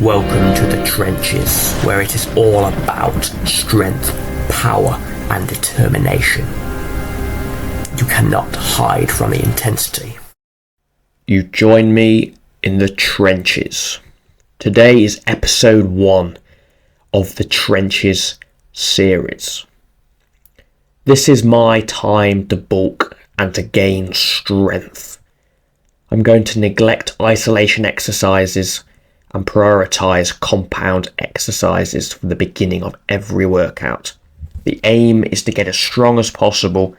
Welcome to the trenches, where it is all about strength, power, and determination. You cannot hide from the intensity. You join me in the trenches. Today is episode 1 of the Trenches series. This is my time to bulk and to gain strength. I'm going to neglect isolation exercises and prioritise compound exercises for the beginning of every workout. The aim is to get as strong as possible,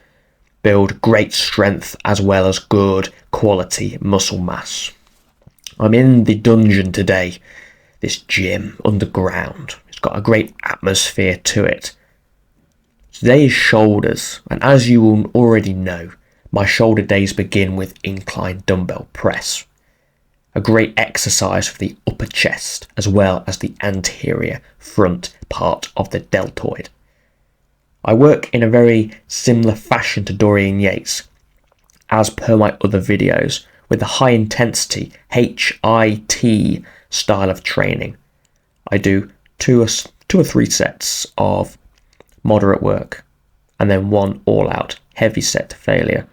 build great strength as well as good quality muscle mass. I'm in the dungeon today, this gym underground. It's got a great atmosphere to it. Today is shoulders, and as you will already know, my shoulder days begin with incline dumbbell press. A great exercise for the upper chest as well as the anterior front part of the deltoid. I work in a very similar fashion to Dorian Yates, as per my other videos, with a high intensity HIT style of training. I do two or three sets of moderate work and then one all-out heavy set to failure.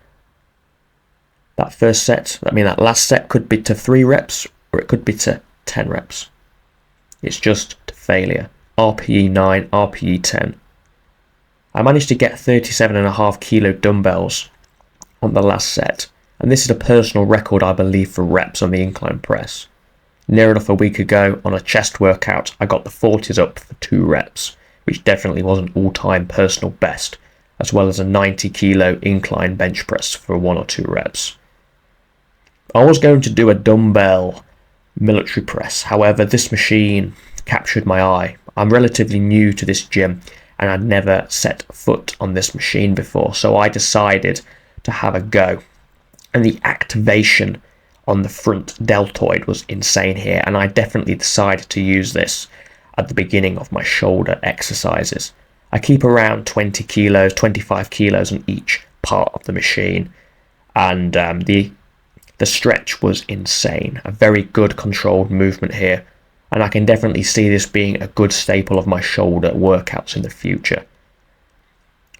That first set, that last set could be to 3 reps or it could be to 10 reps. It's just to failure. RPE 9, RPE 10. I managed to get 37.5 kilo dumbbells on the last set, and this is a personal record, I believe, for reps on the incline press. Near enough a week ago on a chest workout, I got the 40s up for 2 reps, which definitely was an all-time personal best, as well as a 90 kilo incline bench press for 1 or 2 reps. I was going to do a dumbbell military press, however this machine captured my eye. I'm relatively new to this gym and I'd never set foot on this machine before, so I decided to have a go. And the activation on the front deltoid was insane here, and I definitely decided to use this at the beginning of my shoulder exercises. I keep around 20 kilos, 25 kilos on each part of the machine, and the stretch was insane. A very good controlled movement here, and I can definitely see this being a good staple of my shoulder workouts in the future.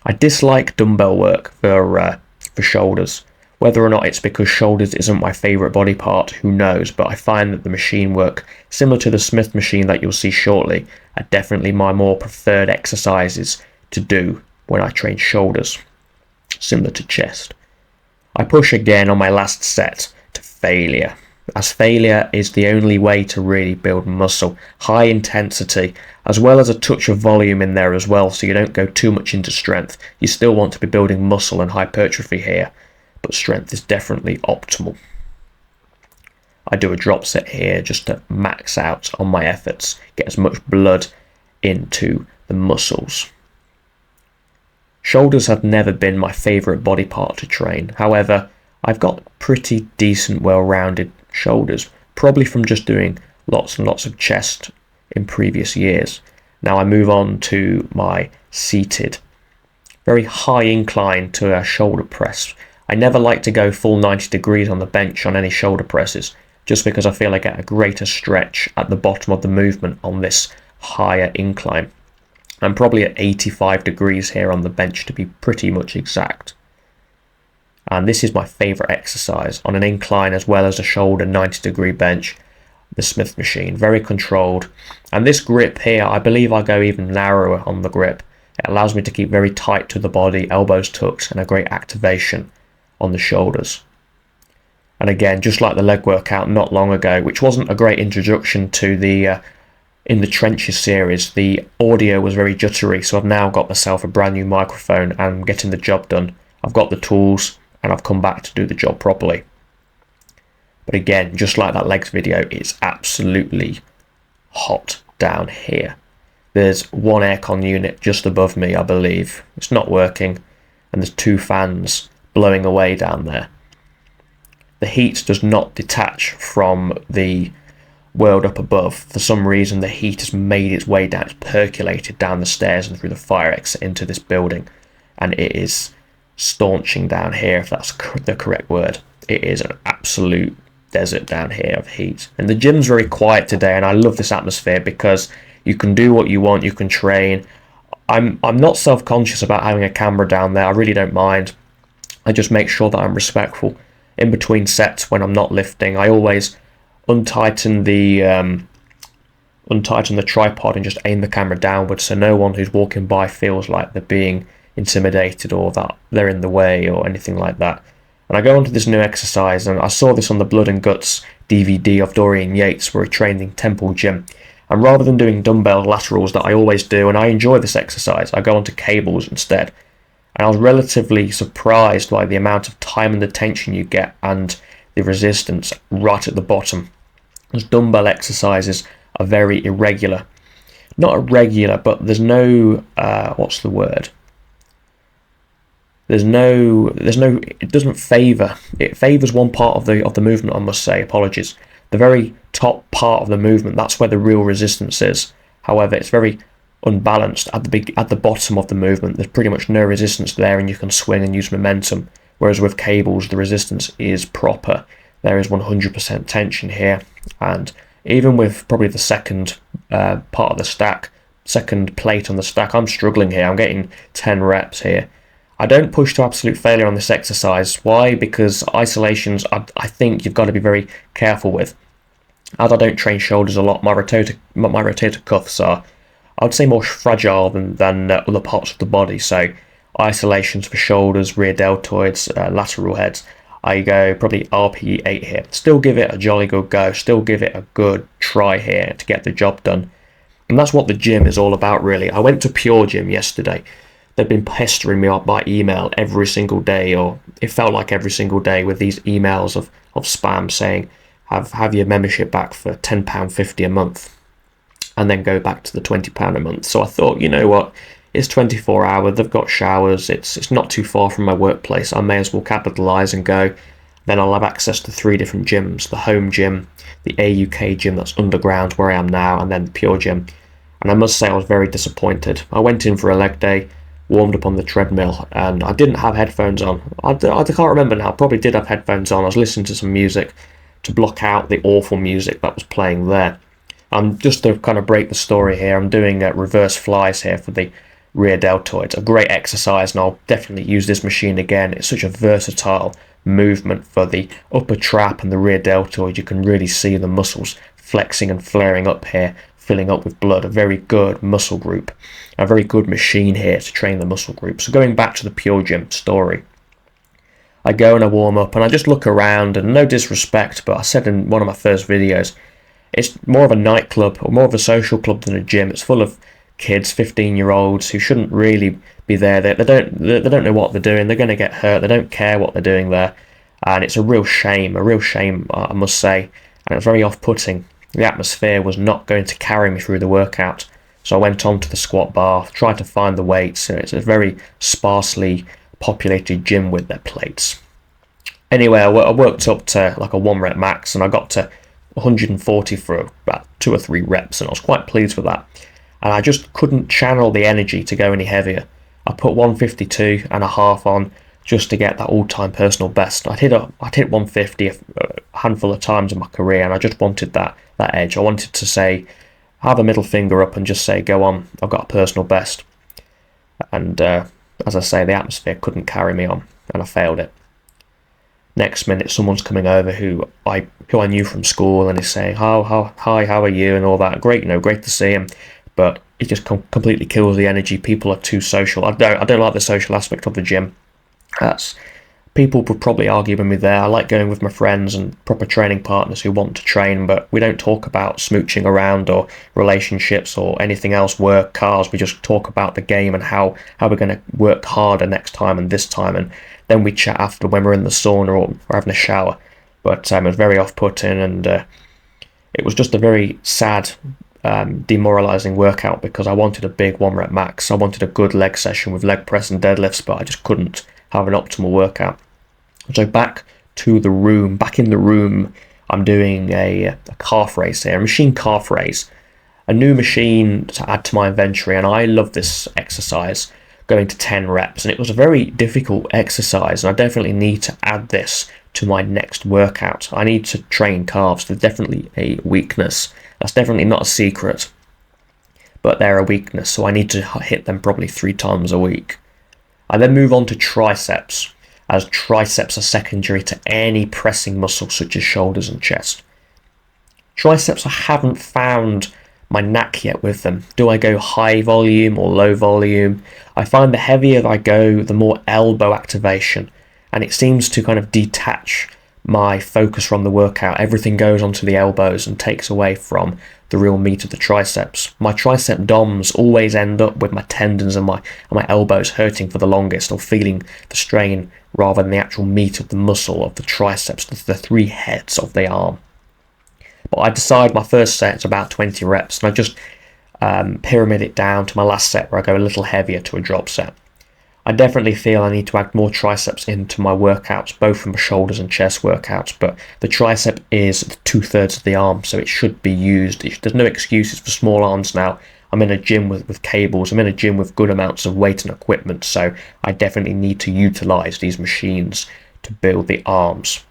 I dislike dumbbell work for shoulders. Whether or not it's because shoulders isn't my favourite body part, who knows, but I find that the machine work, similar to the Smith machine that you'll see shortly, are definitely my more preferred exercises to do when I train shoulders, similar to chest. I push again on my last set to failure, as failure is the only way to really build muscle. High intensity, as well as a touch of volume in there as well, so you don't go too much into strength. You still want to be building muscle and hypertrophy here, but strength is definitely optimal. I do a drop set here just to max out on my efforts, get as much blood into the muscles. Shoulders have never been my favourite body part to train. However, I've got pretty decent, well-rounded shoulders, probably from just doing lots and lots of chest in previous years. Now I move on to my seated, very high incline to a shoulder press. I never like to go full 90 degrees on the bench on any shoulder presses, just because I feel I get a greater stretch at the bottom of the movement on this higher incline. I'm probably at 85 degrees here on the bench, to be pretty much exact. And this is my favourite exercise on an incline as well as a shoulder 90 degree bench, the Smith machine, very controlled. And this grip here, I believe I go even narrower on the grip. It allows me to keep very tight to the body, elbows tucked, and a great activation on the shoulders. And again, just like the leg workout not long ago, which wasn't a great introduction to the in the Trenches series, the audio was very jittery, so I've now got myself a brand new microphone and I'm getting the job done. I've got the tools and I've come back to do the job properly. But again, just like that legs video, it's absolutely hot down here. There's one aircon unit just above me, I believe. It's not working, and there's 2 fans blowing away down there. The heat does not detach from the world up above. For some reason the heat has made its way down, it's percolated down the stairs and through the fire exit into this building, and it is staunching down here, if that's the correct word. It is an absolute desert down here of heat. And the gym's very quiet today, and I love this atmosphere because you can do what you want, you can train. I'm not self-conscious about having a camera down there. I really don't mind. I just make sure that I'm respectful. In between sets when I'm not lifting, I always untighten the tripod and just aim the camera downwards, so no one who's walking by feels like they're being intimidated or that they're in the way or anything like that. And I go on to this new exercise, and I saw this on the Blood and Guts DVD of Dorian Yates, where he trained in Temple Gym. And rather than doing dumbbell laterals that I always do, and I enjoy this exercise, I go onto cables instead. And I was relatively surprised by the amount of time and attention you get and the resistance right at the bottom. Those dumbbell exercises are very irregular. Not irregular, but there's no, what's the word? There's no, it doesn't favour. It favours one part of the movement, I must say, apologies. The very top part of the movement, that's where the real resistance is. However, it's very unbalanced at the bottom of the movement. There's pretty much no resistance there, and you can swing and use momentum. Whereas with cables, the resistance is proper. There is 100% tension here, and even with probably the second part of the stack, second plate on the stack, I'm struggling here. I'm getting 10 reps here. I don't push to absolute failure on this exercise. Why? Because isolations, I think you've got to be very careful with. As I don't train shoulders a lot, my rotator cuffs are, I would say, more fragile than other parts of the body. So isolations for shoulders, rear deltoids, lateral heads, I go probably RP8 here. Still give it a jolly good go. Still give it a good try here to get the job done. And that's what the gym is all about, really. I went to Pure Gym yesterday. They've been pestering me up by email every single day, or it felt like every single day, with these emails of spam saying, have your membership back for £10.50 a month, and then go back to the £20 a month. So I thought, you know what, it's 24 hours, they've got showers, it's not too far from my workplace, I may as well capitalise and go. Then I'll have access to 3 different gyms, the home gym, the AUK gym that's underground where I am now, and then the Pure Gym. And I must say I was very disappointed. I went in for a leg day, warmed up on the treadmill, and I didn't have headphones on. I can't remember now, I probably did have headphones on. I was listening to some music to block out the awful music that was playing there. Just to kind of break the story here, I'm doing reverse flies here for the rear deltoids. A great exercise, and I'll definitely use this machine again. It's such a versatile movement for the upper trap and the rear deltoid. You can really see the muscles flexing and flaring up here, filling up with blood. A very good muscle group, a very good machine here to train the muscle group. So going back to the Pure Gym story, I go and I warm up and I just look around, and no disrespect, but I said in one of my first videos, it's more of a nightclub or more of a social club than a gym. It's full of kids, 15-year-olds who shouldn't really be there. They don't know what they're doing. They're going to get hurt. They don't care what they're doing there, and it's a real shame, I must say. And it was very off-putting. The atmosphere was not going to carry me through the workout. So I went on to the squat bar, tried to find the weights. It's a very sparsely populated gym with their plates. Anyway, I worked up to like a 1 rep max, and I got to 140 for about 2 or 3 reps, and I was quite pleased with that. And I just couldn't channel the energy to go any heavier. I put 152.5 on just to get that all-time personal best. I'd hit 150 a handful of times in my career, and I just wanted that edge. I wanted to say, have a middle finger up and just say, go on, I've got a personal best. And as I say, the atmosphere couldn't carry me on, and I failed it. Next minute, someone's coming over who I knew from school, and is saying, hi, how are you, and all that. Great, great to see him. But it just completely kills the energy. People are too social. I don't like the social aspect of the gym. People would probably argue with me there. I like going with my friends and proper training partners who want to train, but we don't talk about smooching around or relationships or anything else, work, cars. We just talk about the game and how we're going to work harder next time and this time, and then we chat after when we're in the sauna or having a shower. But it was very off-putting, and it was just a very sad, demoralising workout, because I wanted a big 1 rep max. I wanted a good leg session with leg press and deadlifts, but I just couldn't have an optimal workout. So back in the room, I'm doing a calf raise here, a machine calf raise, a new machine to add to my inventory, and I love this exercise, going to 10 reps, and it was a very difficult exercise, and I definitely need to add this to my next workout. I need to train calves. They're definitely a weakness. That's definitely not a secret, but they're a weakness, so I need to hit them probably 3 times a week. I then move on to triceps, as triceps are secondary to any pressing muscle such as shoulders and chest. Triceps, I haven't found my knack yet with them. Do I go high volume or low volume? I find the heavier I go, the more elbow activation, and it seems to kind of detach my focus from the workout. Everything goes onto the elbows and takes away from the real meat of the triceps. My tricep DOMs always end up with my tendons and my elbows hurting for the longest, or feeling the strain rather than the actual meat of the muscle of the triceps, the 3 heads of the arm. But I decide my first set's about 20 reps, and I just pyramid it down to my last set where I go a little heavier to a drop set. I definitely feel I need to add more triceps into my workouts, both from shoulders and chest workouts, but the tricep is 2/3 of the arm, so it should be used. There's no excuses for small arms now. I'm in a gym with cables, I'm in a gym with good amounts of weight and equipment, so I definitely need to utilise these machines to build the arms.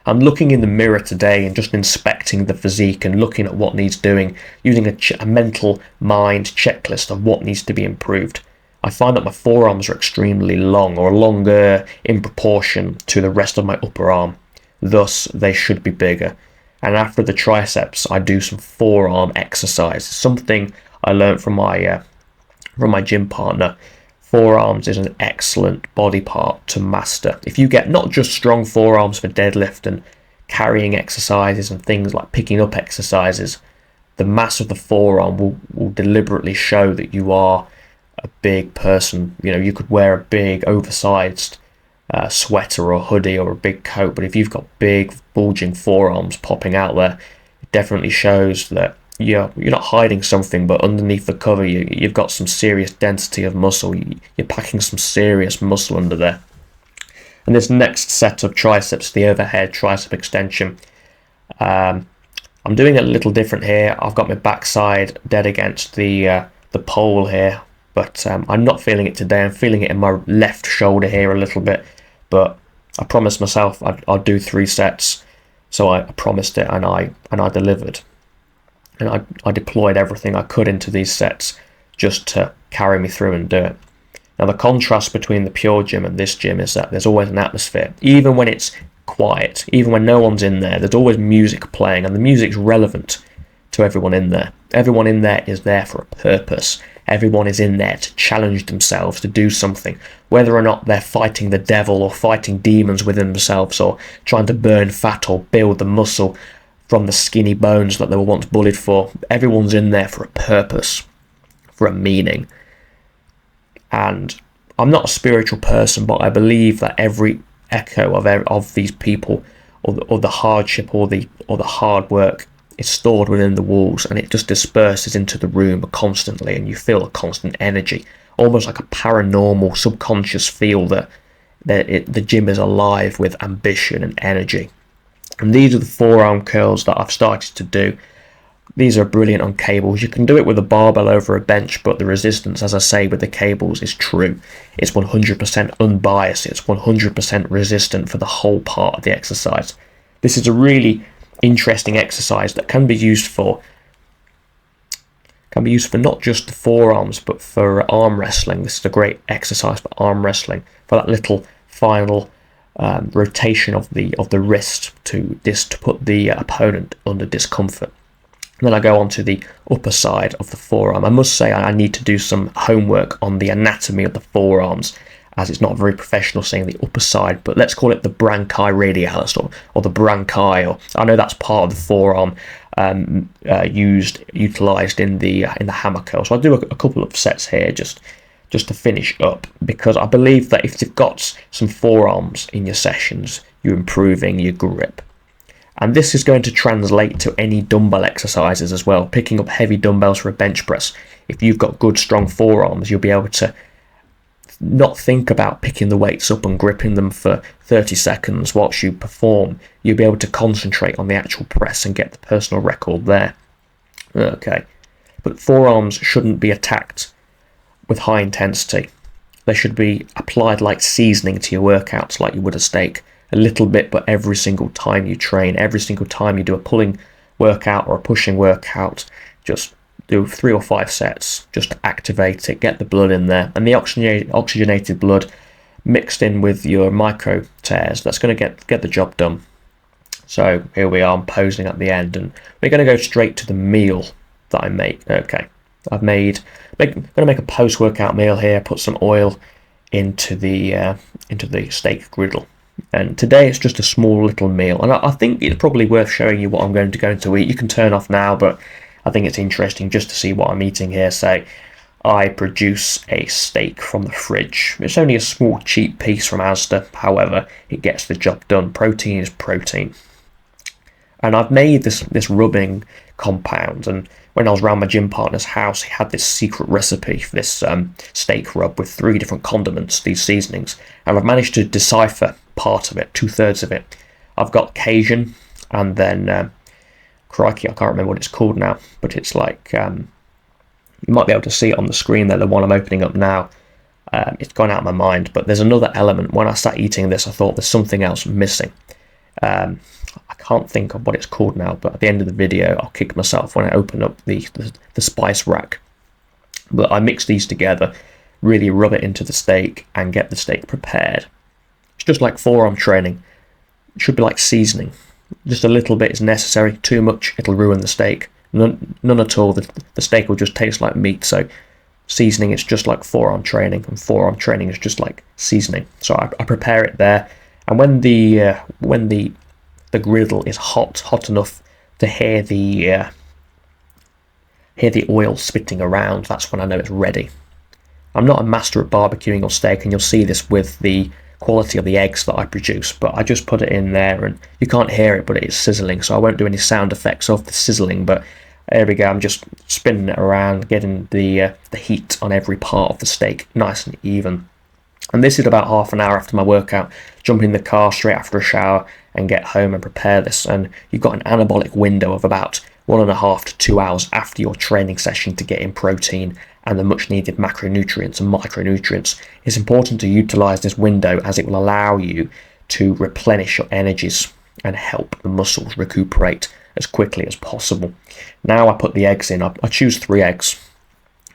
I'm looking in the mirror today and just inspecting the physique and looking at what needs doing, using a mental mind checklist of what needs to be improved. I find that my forearms are extremely long, or longer in proportion to the rest of my upper arm. Thus, they should be bigger. And after the triceps, I do some forearm exercise. Something I learned from my gym partner. Forearms is an excellent body part to master. If you get not just strong forearms for deadlift and carrying exercises and things like picking up exercises, the mass of the forearm will deliberately show that you are a big person. You know, you could wear a big oversized sweater or hoodie or a big coat, but if you've got big bulging forearms popping out there, it definitely shows that you're not hiding something, but underneath the cover you've got some serious density of muscle. You're packing some serious muscle under there. And this next set of triceps, the overhead tricep extension, I'm doing it a little different here. I've got my backside dead against the pole here, but I'm not feeling it today. I'm feeling it in my left shoulder here a little bit, but I promised myself I'd do 3 sets, so I promised it, and I delivered. And I deployed everything I could into these sets just to carry me through and do it. Now, the contrast between the pure gym and this gym is that there's always an atmosphere. Even when it's quiet, even when no one's in there, there's always music playing, and the music's relevant to everyone in there. Everyone in there is there for a purpose. Everyone is in there to challenge themselves to do something, whether or not they're fighting the devil or fighting demons within themselves, or trying to burn fat or build the muscle from the skinny bones that they were once bullied for. Everyone's in there for a purpose, for a meaning. And I'm not a spiritual person, but I believe that every echo of these people, or the hardship, or the hard work, is stored within the walls, and it just disperses into the room constantly, and you feel a constant energy, almost like a paranormal subconscious feel that the gym is alive with ambition and energy. And these are the forearm curls that I've started to do. These are brilliant on cables. You can do it with a barbell over a bench, but the resistance, as I say, with the cables is true. It's 100% unbiased. It's 100% resistant for the whole part of the exercise. This is a really interesting exercise that can be used for not just the forearms, but for arm wrestling. This is a great exercise for arm wrestling, for that little final rotation of the wrist to put the opponent under discomfort. And then I go on to the upper side of the forearm. I must say I need to do some homework on the anatomy of the forearms, as it's not very professional saying the upper side, but let's call it the branchi radialis, or the branchi, or I know that's part of the forearm utilised in the hammer curl. So I'll do a couple of sets here just to finish up, because I believe that if you've got some forearms in your sessions, you're improving your grip. And this is going to translate to any dumbbell exercises as well. Picking up heavy dumbbells for a bench press. If you've got good strong forearms, you'll be able to not think about picking the weights up and gripping them for 30 seconds whilst you perform. You'll be able to concentrate on the actual press and get the personal record there. Okay, but forearms shouldn't be attacked with high intensity. They should be applied like seasoning to your workouts, like you would a steak. a little bit, but every single time you train, every single time you do a pulling workout or a pushing workout, just do 3 or 5 sets, just to activate it, get the blood in there, and the oxygenated blood mixed in with your micro tears, that's going to get the job done. So here we are, I'm posing at the end, and we're going to go straight to the meal that I make. Okay, I'm going to make a post-workout meal here. Put some oil into the steak griddle, and today it's just a small little meal. And I think it's probably worth showing you what I'm going to eat. You can turn off now, but I think it's interesting just to see what I'm eating here. So I produce a steak from the fridge. It's only a small cheap piece from Asda. However, it gets the job done. Protein is protein. And I've made this rubbing compound, and when I was around my gym partner's house, he had this secret recipe for this steak rub with 3 different condiments, these seasonings, and I've managed to decipher part of it, 2/3 of it. I've got Cajun, and then crikey, I can't remember what it's called now, but it's like you might be able to see it on the screen there, the one I'm opening up now. It's gone out of my mind, but there's another element. When I sat eating this, I thought there's something else missing. I can't think of what it's called now, but at the end of the video I'll kick myself when I open up the spice rack. But I mix these together, really rub it into the steak and get the steak prepared. It's just like forearm training. It should be like seasoning. Just a little bit is necessary. Too much, it'll ruin the steak. None at all. The steak will just taste like meat. So seasoning is just like forearm training, and forearm training is just like seasoning. So I prepare it there, and when the griddle is hot enough to hear the oil spitting around, that's when I know it's ready. I'm not a master at barbecuing or steak, and you'll see this with the quality of the eggs that I produce, but I just put it in there, and you can't hear it, but it's sizzling, so I won't do any sound effects of the sizzling. But there we go, I'm just spinning it around, getting the heat on every part of the steak nice and even. And this is about half an hour after my workout. Jump in the car straight after a shower and get home and prepare this. And you've got an anabolic window of about 1.5 to 2 hours after your training session to get in protein and the much needed macronutrients and micronutrients. It's important to utilize this window, as it will allow you to replenish your energies and help the muscles recuperate as quickly as possible. Now I put the eggs in. I choose 3 eggs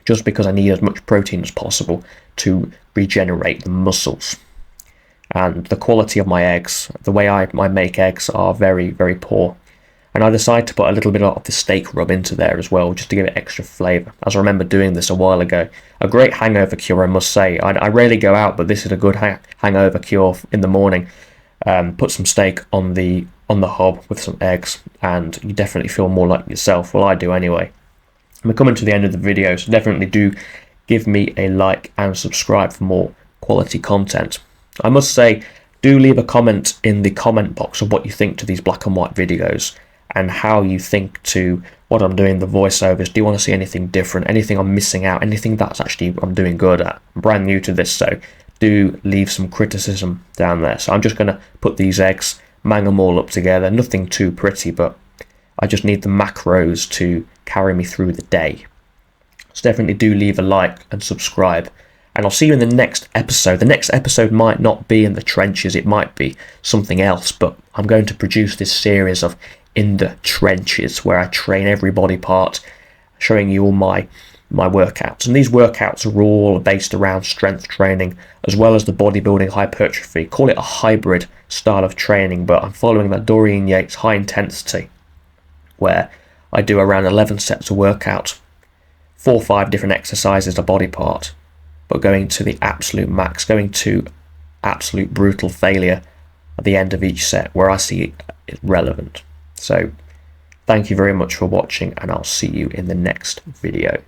just because I need as much protein as possible to regenerate the muscles. And the quality of my eggs, the way I make eggs, are very, very poor. And I decided to put a little bit of the steak rub into there as well, just to give it extra flavour, as I remember doing this a while ago. A great hangover cure, I must say. I rarely go out, but this is a good hangover cure in the morning. Put some steak on the hob with some eggs, and you definitely feel more like yourself. Well, I do anyway. We're coming to the end of the video, so definitely do give me a like and subscribe for more quality content. I must say, do leave a comment in the comment box of what you think to these black and white videos, and how you think to what I'm doing, the voiceovers. Do you want to see anything different, anything I'm missing out, anything that's actually I'm doing good at? I'm brand new to this, so do leave some criticism down there. So I'm just going to put these eggs, mang them all up together. Nothing too pretty, but I just need the macros to carry me through the day. So definitely do leave a like and subscribe, and I'll see you in the next episode. The next episode might not be in the trenches, it might be something else, but I'm going to produce this series of In the Trenches, where I train every body part, showing you all my workouts. And these workouts are all based around strength training as well as the bodybuilding hypertrophy. Call it a hybrid style of training, but I'm following that Dorian Yates high intensity, where I do around 11 sets of workout, 4 or 5 different exercises a body part, but going to the absolute max, going to absolute brutal failure at the end of each set where I see it relevant. So thank you very much for watching, and I'll see you in the next video.